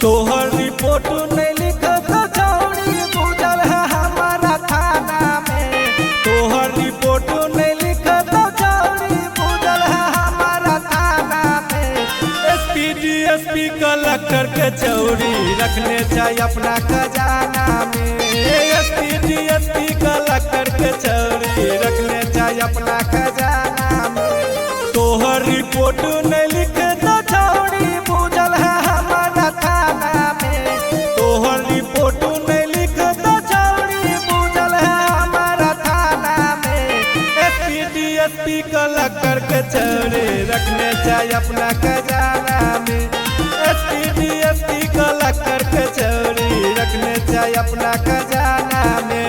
तोहर रिपोर्ट नहीं लिखत छौड़ी बुझल है हमारा थाना में। तोहर रिपोर्ट नहीं लिखत छौड़ी बुझल है हमारा थाना में। एसपी डीएसपी कलेक्टर के चौड़ी रखने चाहिए अपना खजाना में। एसपी डीएसपी कलेक्टर के चौड़ी रखने चाहिए अपना खजाना में। तोहर रिपोर्ट नहीं लिखत छौड़ी बुझल है हमारा थाना में। तोहर रिपोर्ट नहीं लिखत छौड़ी बुझल है हमारा थाना में। एसपी डीएसपी कलेक्टर के चौड़ी रखने चाहिए अपना खजाना में। एसपी डीएसपी कलेक्टर के चौड़ी रखने चाहिए अपना खजाना में।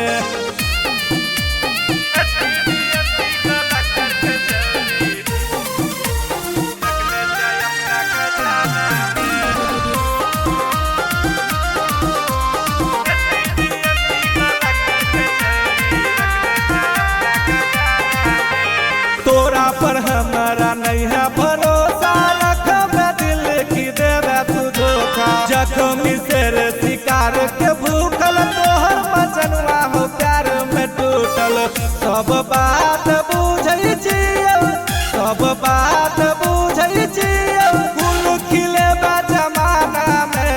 तोरा पर हमारा नहीं है भरोसा, रखब दिल की देवे तू धोखा। जख्मी शेर शिकार के भूखल तोहर मचनवा हो प्यार में टूटल। सब बात बुझै छियै, सब बात बुझै छियै, फूल खिले बा जमाना में।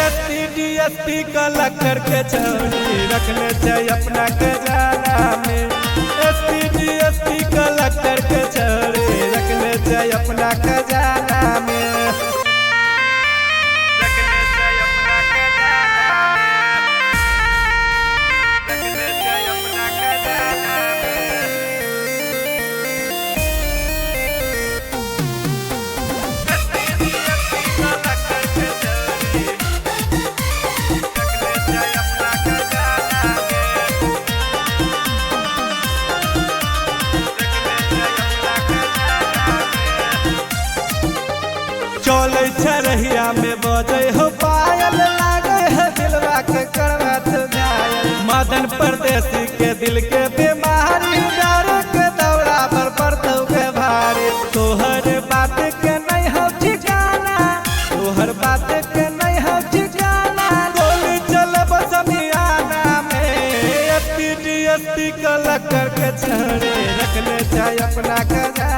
एसपी डीएसपी कलेक्टर के चौड़ी रखने चाहिए अपना खजाना में। एसपी डीएसपी कलेक्टर के चौड़ी रखने चाहिए अपना खजाना में। रखने चाहिए अपना खजाना में। रखने चाहिए अपना खजाना में। एसपी डीएसपी कलेक्टर के चौड़ी रखने चाहिए अपना खजाना में। चले छरहिया में बजे हो पायल, लागे है दिलवा के करवत घायल। मदन परदेसी के दिल के बीमारी, डर के दौरा पर पड़तौ के भारी। तोहर बात के नहीं हो ठिकाना, तोहर बात के नहीं हो ठिकाना। गोली चलब समियाना में। एसपी डीएसपी कलेक्टर के चौड़ी रखने चाहिए अपना खजाना।